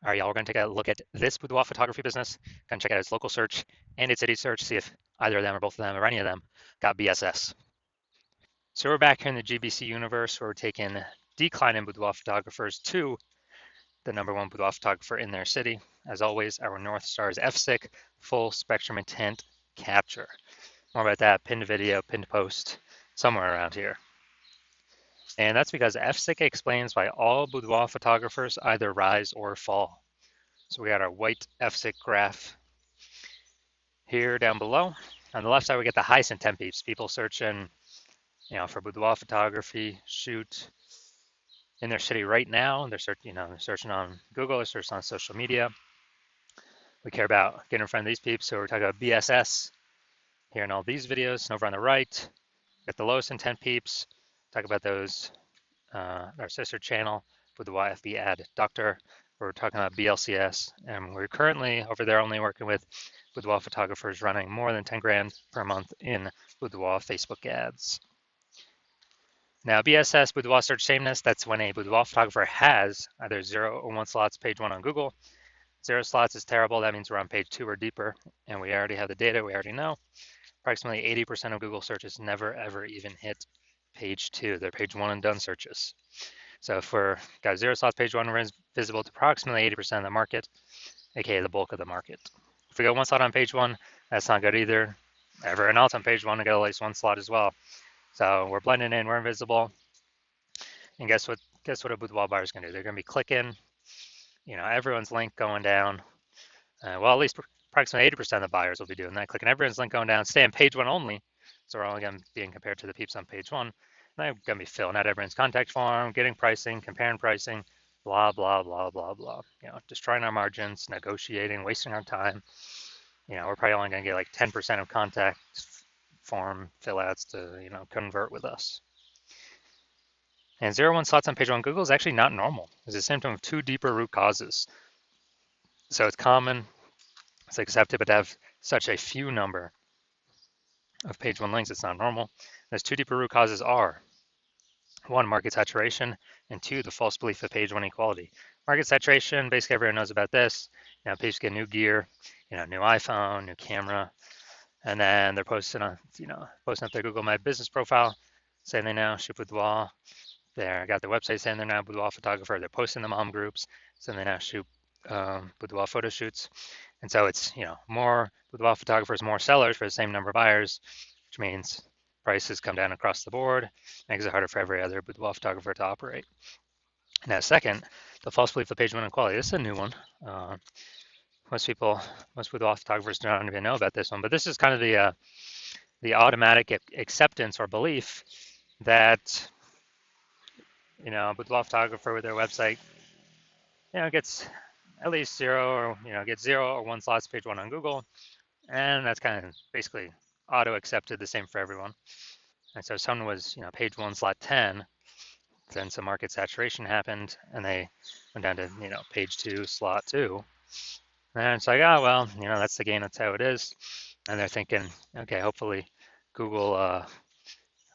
All right, y'all, we're going to take a look at this boudoir photography business. Going to check out its local search and its city search, see if either of them or both of them or any of them got BSS. So we're back here in the GBC universe where we're taking declining boudoir photographers to the #1 boudoir photographer in their city. As always, our North Star is FSIC, full spectrum intent capture. More about that, pinned video, pinned post, somewhere around here. And that's because FSIC explains why all boudoir photographers either rise or fall. So we got our white FSIC graph here down below. On the left side, we get the highest intent peeps, people searching, for boudoir photography, shoot in their city right now. They're searching on Google, they're searching on social media. We care about getting in front of these peeps, so we're talking about BSS here in all these videos. And over on the right, get the lowest intent peeps. Talk about those, our sister channel with the YFB ad doctor. We're talking about BLCS, and we're currently over there only working with boudoir photographers running more than 10 grand per month in boudoir Facebook ads. Now, BSS, boudoir search sameness, that's when a boudoir photographer has either 0 or 1 slots page 1 on Google. 0 slots is terrible. That means we're on page 2 or deeper, and we already have the data. We already know. Approximately 80% of Google searches never, ever even hit page 2. They're page 1 and done searches. So if we're got 0 slots page 1, we're visible to approximately 80% of the market, aka the bulk of the market. If we go 1 slot on page 1, that's not good either. Everyone else on page 1 to get at least 1 slot as well. So we're blending in, we're invisible. And guess what a boudoir buyer is going to do? They're going to be clicking, everyone's link going down. Well, at least approximately 80% of the buyers will be doing that, clicking everyone's link going down, stay on page 1 only. So we're only going to be compared to the peeps on page 1. And they're going to be filling out everyone's contact form, getting pricing, comparing pricing, blah, blah, blah, blah, blah. Destroying our margins, negotiating, wasting our time. We're probably only going to get like 10% of contact form fill outs to, convert with us. And 0-1 slots on page 1 Google is actually not normal. It's a symptom of 2 deeper root causes. So it's common, it's accepted, but to have such a few number of page 1 links, it's not normal. Those 2 deeper root causes are 1, market saturation, and 2, the false belief of page 1 equality. Market saturation, basically everyone knows about this. Pages get new gear, new iPhone, new camera, and then they're posting up their Google My Business profile, saying they now shoot boudoir. They got their website saying they're now boudoir photographer. They're posting the mom groups, saying they now shoot boudoir photo shoots. And so it's, more boudoir photographers, more sellers for the same number of buyers, which means prices come down across the board, makes it harder for every other boudoir photographer to operate. Now, second, the false belief of page 1 equality. This is a new one. Most boudoir photographers don't even know about this one, but this is kind of the automatic acceptance or belief that, a boudoir photographer with their website, gets at least 0 or, gets 0 or 1 slots page 1 on Google. And that's kind of basically auto-accepted, the same for everyone. And so someone was, page 1 slot 10, then some market saturation happened and they went down to, page 2 slot 2. And it's like, oh, well, that's the game, that's how it is. And they're thinking, okay, hopefully Google,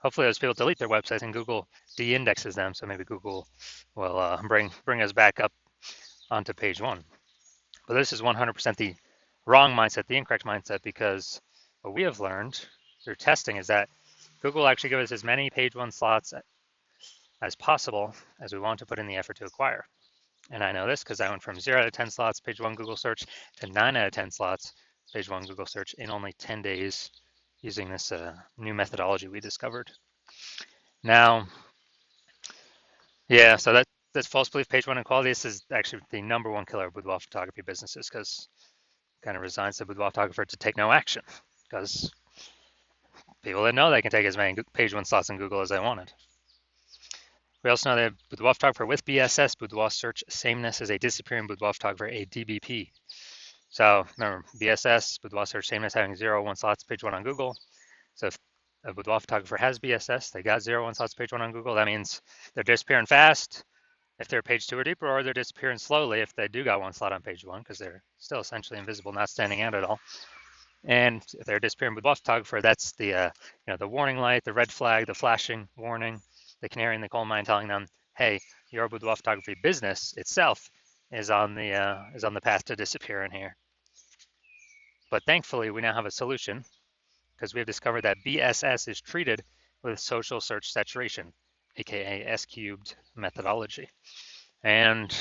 hopefully those people delete their websites and Google de-indexes them. So maybe Google will bring us back up onto page 1. But this is 100% the wrong mindset, the incorrect mindset, because what we have learned through testing is that Google actually gives us as many page 1 slots as possible as we want to put in the effort to acquire. And I know this because I went from 0 out of 10 slots page 1 Google search to 9 out of 10 slots page 1 Google search in only 10 days using this new methodology we discovered. Now, yeah, so that's false belief page 1 equality. This is actually the #1 killer of boudoir photography businesses, because it kind of resigns the boudoir photographer to take no action, because people didn't know they can take as many page 1 slots in Google as they wanted. We also know that boudoir photographer with BSS, boudoir search sameness, is a disappearing boudoir photographer, a DBP. So remember, BSS, boudoir search sameness, having 0 1 slots page 1 on Google. So if a boudoir photographer has BSS, they got 0 1 slots page 1 on Google, that means they're disappearing fast if they're page 2 or deeper, or they're disappearing slowly if they do got 1 slot on page 1, because they're still essentially invisible, not standing out at all. And if they're disappearing boudoir photographer, that's the the warning light, the red flag, the flashing warning, the canary in the coal mine telling them, hey, your boudoir photography business itself is on the path to disappearing here. But thankfully, we now have a solution because we have discovered that BSS is treated with social search saturation, aka S cubed methodology. And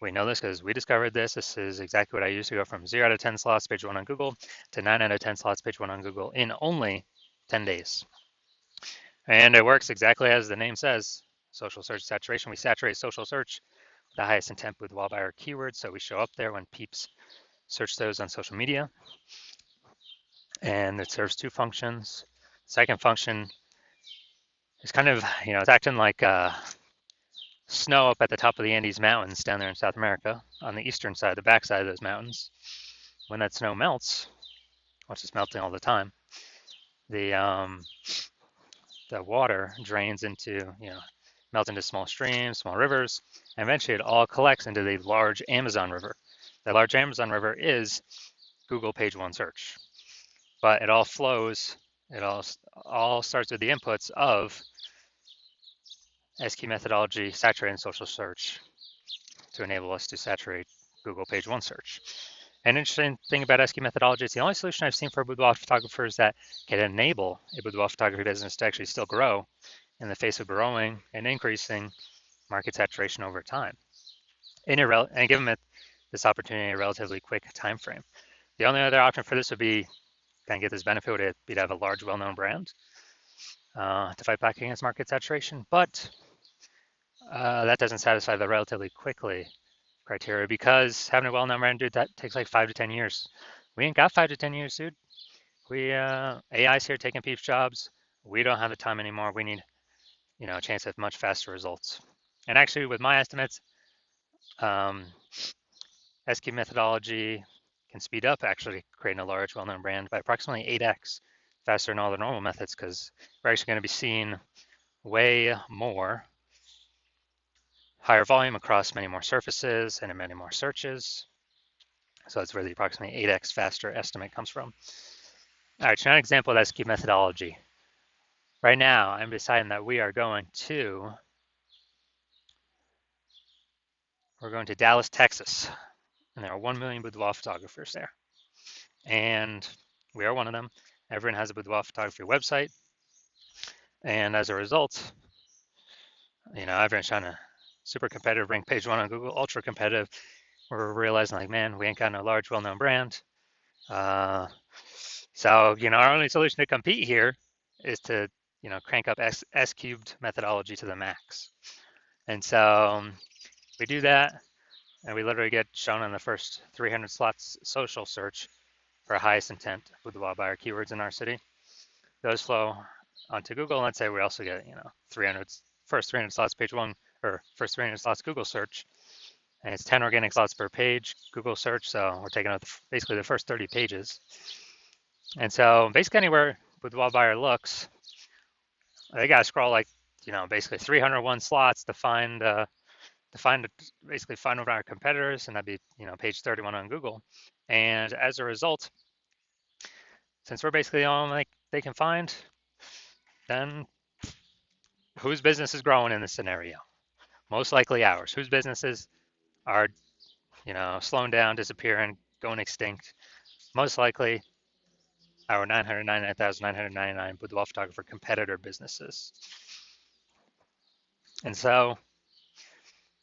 we know this because we discovered this. This is exactly what I used to go from 0 out of 10 slots, page 1 on Google, to 9 out of 10 slots, page 1 on Google in only 10 days. And it works exactly as the name says, social search saturation. We saturate social search with the highest intent Boudoir buyer keywords, so we show up there when peeps search those on social media. And it serves two functions. Second function is kind of, it's acting like snow up at the top of the Andes Mountains down there in South America on the eastern side, the backside of those mountains. When that snow melts, which is melting all the time, the water drains into, melts into small streams, small rivers, and eventually it all collects into the large Amazon River. The large Amazon River is Google page one search, but it all flows, it all starts with the inputs of SQ methodology, saturating social search to enable us to saturate Google page one search. An interesting thing about SQ methodology, it's the only solution I've seen for boudoir photographers that can enable a boudoir photography business to actually still grow in the face of growing and increasing market saturation over time, and give them this opportunity in a relatively quick time frame. The only other option for this would be, kind of get this benefit, would be to have a large, well-known brand to fight back against market saturation, but that doesn't satisfy the relatively quickly criteria, because having a well-known brand, dude, that takes like 5 to 10 years. We ain't got 5 to 10 years, dude. AI's here taking people's jobs. We don't have the time anymore. We need, a chance at much faster results. And actually, with my estimates, SQ methodology can speed up actually creating a large, well-known brand by approximately 8x faster than all the normal methods, because we're actually going to be seeing way more higher volume across many more surfaces and in many more searches. So that's where the approximately 8x faster estimate comes from. All right, so now an example of SQ methodology. Right now, I'm deciding that we're going to Dallas, Texas, and there are 1 million boudoir photographers there. And we are one of them. Everyone has a boudoir photography website. And as a result, everyone's trying to super competitive, rank page one on Google, ultra competitive. We're realizing like, man, we ain't got no large, well-known brand. So, our only solution to compete here is to, crank up S cubed methodology to the max. And so we do that, and we literally get shown on the first 300 slots social search for highest intent boudoir buyer keywords in our city. Those flow onto Google. Let's say we also get, first 300 slots page one, or first 300 slots Google search, and it's 10 organic slots per page Google search. So we're taking out basically the first 30 pages. And so basically anywhere boudoir buyer looks, they got to scroll like, basically 301 slots to find over our competitors, and that'd be, page 31 on Google. And as a result, since we're basically the only they can find, then whose business is growing in this scenario? Most likely ours. Whose businesses are, slowing down, disappearing, going extinct? Most likely our 999,999 boudoir photographer competitor businesses. And so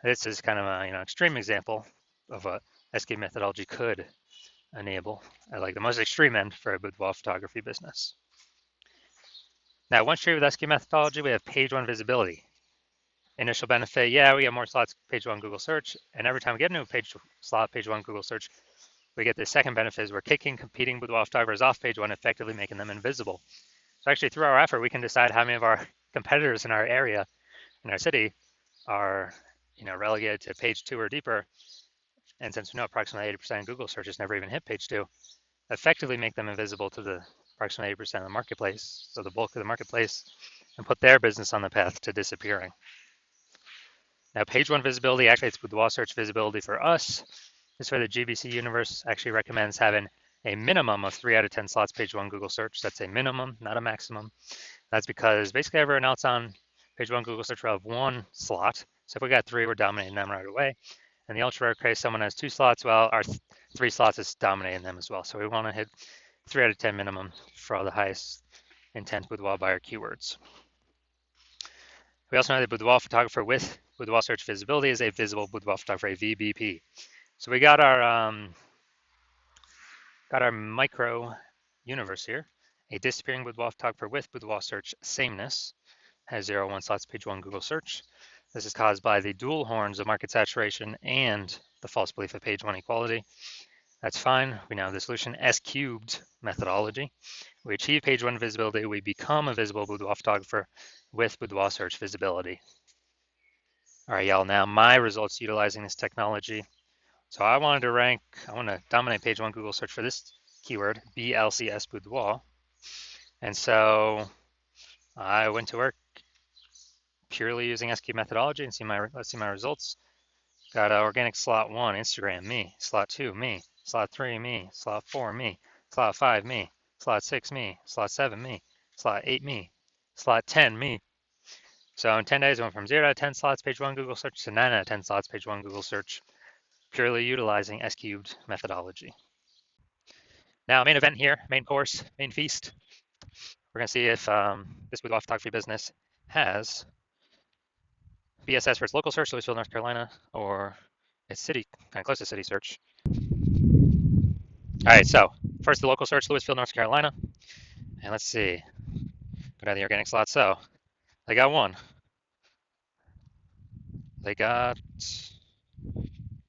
this is kind of an extreme example of what SQ methodology could enable at like the most extreme end for a boudoir photography business. Now, once you're with SQ methodology, we have page one visibility. Initial benefit, yeah, we get more slots page one Google search, and every time we get a new page one Google search, we get the second benefit is we're kicking competing boudoir photographers off page one, effectively making them invisible. So actually, through our effort, we can decide how many of our competitors in our area, in our city, are relegated to page two or deeper. And since we know approximately 80% of Google searches never even hit page two, effectively make them invisible to the approximately 80% of the marketplace, so the bulk of the marketplace, and put their business on the path to disappearing. Now, page one visibility activates boudoir search visibility for us. This is where the GBC universe actually recommends having a minimum of 3 out of 10 slots page one Google search. That's a minimum, not a maximum. That's because basically everyone else on page one Google search will have 1 slot. So if we got 3, we're dominating them right away. In the ultra rare case, someone has 2 slots, well, our 3 slots is dominating them as well. So we want to hit 3 out of 10 minimum for all the highest intent boudoir buyer keywords. We also know that boudoir photographer with boudoir search visibility is a visible boudoir photographer, a VBP. So we got our micro universe here. A disappearing boudoir photographer with boudoir search sameness has 0, 1 slots, page 1 Google search. This is caused by the dual horns of market saturation and the false belief of page 1 equality. That's fine. We now have the solution S cubed methodology. We achieve page 1 visibility. We become a visible boudoir photographer with boudoir search visibility. All right, y'all. Now my results utilizing this technology. So I want to dominate page 1 Google search for this keyword, BLCS boudoir. And so I went to work purely using SQ methodology and let's see my results. Got organic slot 1, Instagram, me. Slot 2, me. Slot 3, me. Slot 4, me. Slot 5, me. Slot 6, me. Slot 7, me. Slot 8, me. Slot 10, me. So in 10 days, I went from 0 out of 10 slots page 1 Google search to 9 out of 10 slots page 1 Google search, purely utilizing S cubed methodology. Now, main event here, main course, main feast. We're going to see if this boudoir photography business has BSS for its local search, Louisville, North Carolina, or its city, kind of close to city search. All right, so first the local search, Louisville, North Carolina. And let's see, go down the organic slot. So they got 1. They got,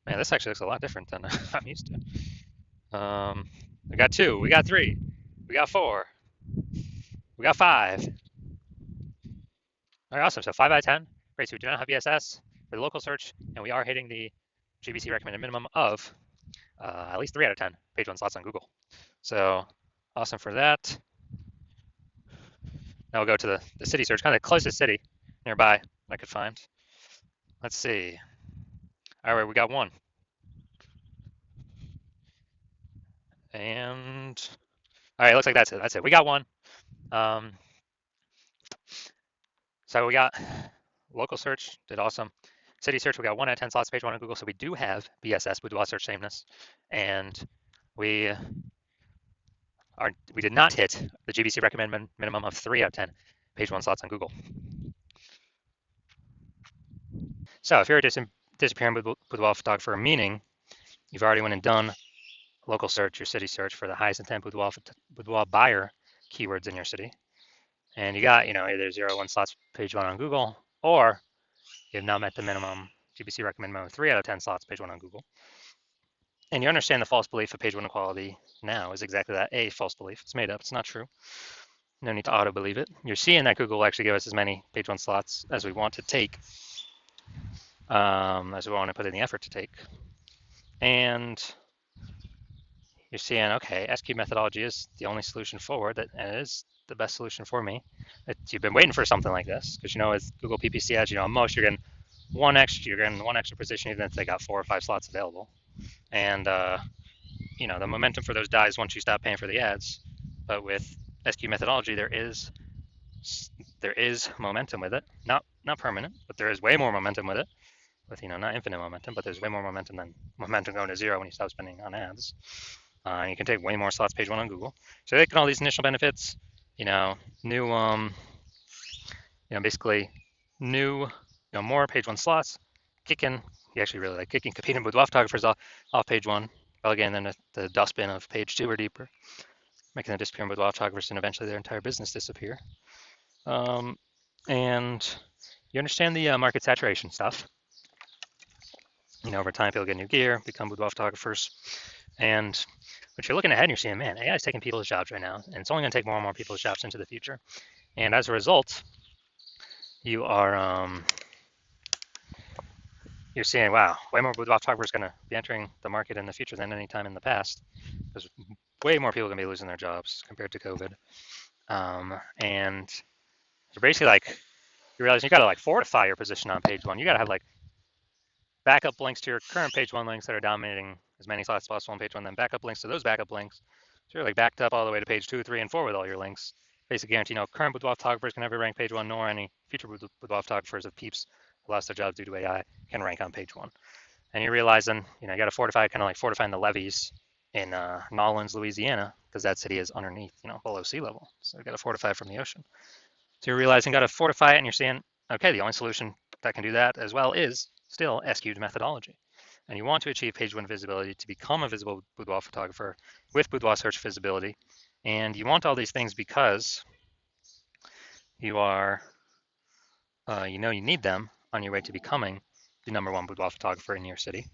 man, this actually looks a lot different than I'm used to. We got 2, we got 3, we got 4, we got 5. All right, awesome. So 5 out of 10. Great. So we do not have BSS for the local search, and we are hitting the GBC recommended minimum of at least 3 out of 10 page 1 slots on Google. So awesome for that. Now we'll go to the city search, kind of the closest city nearby I could find. Let's see. All right, we got 1. And all right, looks like that's it. That's it. We got 1. So we got local search, did awesome. City search, we got 1 out of 10 slots, page 1 on Google. So we do have BSS, boudoir search sameness. And we did not hit the GBC recommended minimum of 3 out of 10 page 1 slots on Google. So if you're a disappearing boudoir photographer, meaning you've already went and done local search, your city search for the highest intent boudoir buyer keywords in your city, and you got either 0, 1 slots page 1 on Google, or you've now met the minimum GBC recommended minimum 3 out of 10 slots page 1 on Google, and you understand the false belief of page 1 equality now is exactly that, a false belief. It's made up. It's not true. No need to auto believe it. You're seeing that Google will actually give us as many page 1 slots as we want to take, as we want to put in the effort to take. And you're seeing, okay, SQ methodology is the only solution forward, and it is the best solution for me. You've been waiting for something like this, because with Google PPC ads, at most you're getting one extra position, even if they got 4 or 5 slots available. And the momentum for those dies once you stop paying for the ads. But with SQ methodology, there is momentum with it. Not permanent, but there is way more momentum with it. With not infinite momentum, but there's way more momentum than momentum going to 0 when you stop spending on ads. You can take way more slots page 1 on Google. So they get all these initial benefits. New basically new more page 1 slots. Kicking, you actually really like kicking competing boudoir photographers off page 1, relegating them to the dustbin of page 2 or deeper, making them disappear in boudoir photographers and eventually their entire business disappear. And you understand the market saturation stuff. Over time, people get new gear, become boudoir photographers. And but you're looking ahead and you're seeing, man, AI is taking people's jobs right now, and it's only going to take more and more people's jobs into the future. And as a result, you are you're seeing, wow, way more boudoir photographers going to be entering the market in the future than any time in the past, because way more people are going to be losing their jobs compared to COVID. And you're basically you realize you got to fortify your position on page 1. You got to have backup links to your current page 1 links that are dominating as many slots as possible on page 1, then backup links to those backup links. So you're backed up all the way to page 2, 3, and 4 with all your links. Basically guarantee current boudoir photographers can never rank page 1, nor any future boudoir photographers of peeps who lost their jobs due to AI can rank on page 1. and you're realizing, you got to fortify, kind of like fortifying the levees in Nolens, Louisiana, because that city is underneath, below sea level. So you got to fortify from the ocean. So you're realizing, got to fortify it, and you're seeing, okay, the only solution that can do that as well is still SQ'd methodology. And you want to achieve page one visibility to become a visible boudoir photographer with boudoir search visibility. And you want all these things because you are, you need them on your way to becoming the #1 boudoir photographer in your city.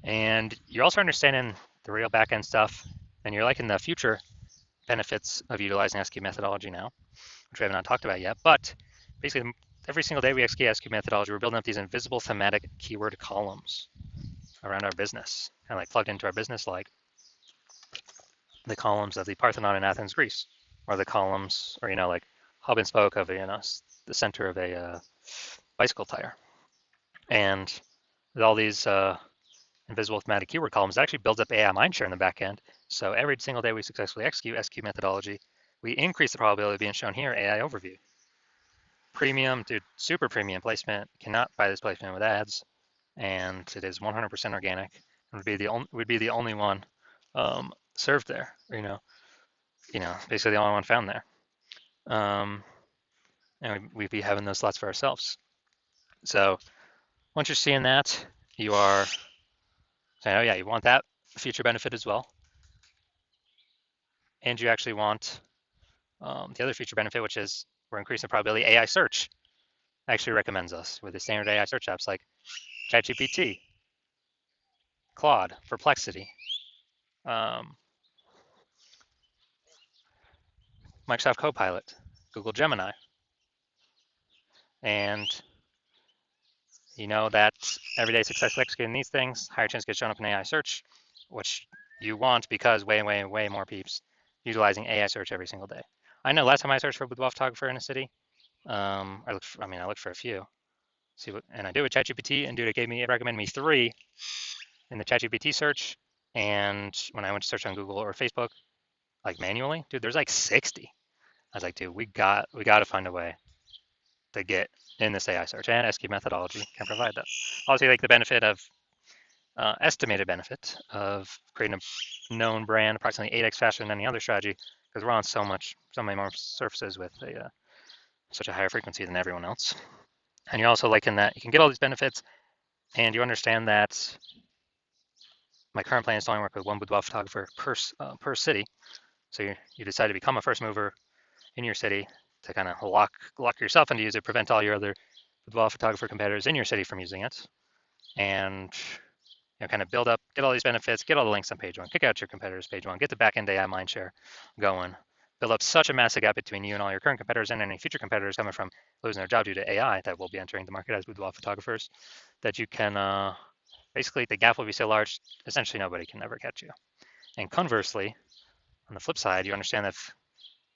And you're also understanding the real back-end stuff, and you're liking the future benefits of utilizing SQ methodology now, which we have not talked about yet. But basically, every single day we execute SQ methodology, we're building up these invisible thematic keyword columns around our business, kind of like plugged into our business, like the columns of the Parthenon in Athens, Greece, or the columns, or like hub and spoke of the center of a bicycle tire. And with all these invisible thematic keyword columns, it actually builds up AI mindshare in the back end. So every single day we successfully execute SQ methodology, we increase the probability of being shown here AI overview. Premium, dude, super premium placement. Cannot buy this placement with ads, and it is 100% organic. Would be the only one served there. Basically the only one found there. And we'd be having those slots for ourselves. So once you're seeing that, you are saying, oh yeah, you want that feature benefit as well. And you actually want the other feature benefit, which is we're increasing the probability AI search actually recommends us with the standard AI search apps like ChatGPT, Claude, Perplexity, Microsoft Copilot, Google Gemini. And you know that every day successfully executing these things, higher chance to get shown up in AI search, which you want because way more peeps utilizing AI search every single day. I know last time I searched for a boudoir photographer in a city, I looked for a few. And I did with ChatGPT, and dude, it recommended me 3 in the ChatGPT search. And when I went to search on Google or Facebook, like manually, dude, there's like 60. I was like, dude, we got to find a way to get in this AI search, and SQ methodology can provide that. Obviously, like the benefit of estimated benefit of creating a known brand approximately 8x faster than any other strategy, because we're on so many more surfaces with such a higher frequency than everyone else. And you're also liking that you can get all these benefits, and you understand that my current plan is to only work with one boudoir photographer per city. So you decide to become a first mover in your city to kind of lock yourself into use it, prevent all your other boudoir photographer competitors in your city from using it, and kind of build up, get all these benefits, get all the links on page one, kick out your competitors page one, get the back-end AI mindshare going, build up such a massive gap between you and all your current competitors and any future competitors coming from losing their job due to AI that will be entering the market as boudoir photographers, that you can, basically the gap will be so large, essentially nobody can ever catch you. And conversely, on the flip side, you understand that if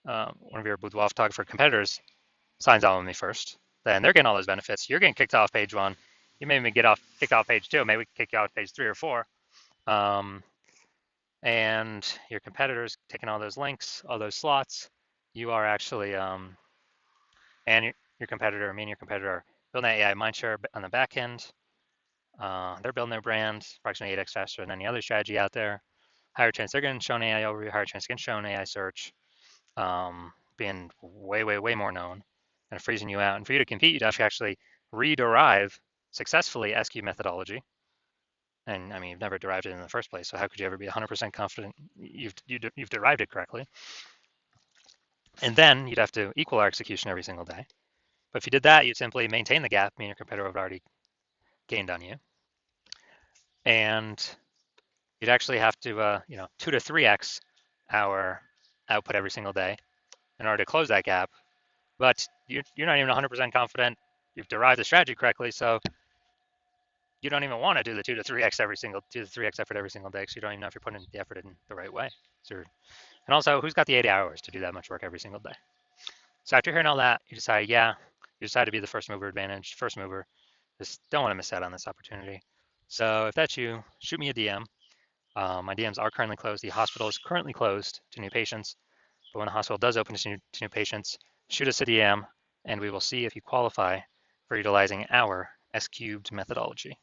one of your boudoir photographer competitors signs on with me first, then they're getting all those benefits. You're getting kicked off page one. You may even kicked off page 2. Maybe we kick you off page 3 or 4. And your competitors taking all those links, all those slots. You are actually, and your competitor, me and your competitor are building that AI mindshare on the back end. They're building their brand approximately 8x faster than any other strategy out there. Higher chance they're getting shown AI overview, higher chance getting shown AI search, being way more known, and freezing you out. And for you to compete, you'd have to actually rederive successfully SQ methodology. And I mean, you've never derived it in the first place, so how could you ever be 100% confident you've derived it correctly? And then you'd have to equal our execution every single day. But if you did that, you'd simply maintain the gap, meaning your competitor would have already gained on you. And you'd actually have to, 2 to 3x our output every single day in order to close that gap. But you're not even 100% confident you've derived the strategy correctly, so you don't even want to do the 2 to 3x effort every single day, because you don't even know if you're putting the effort in the right way. And also, who's got the 80 hours to do that much work every single day? So after hearing all that, you decide to be the first mover, just don't want to miss out on this opportunity. So if that's you, shoot me a DM. My DMs are currently closed. The hospital is currently closed to new patients, but when the hospital does open to new patients, shoot us a DM, and we will see if you qualify for utilizing our S-cubed methodology.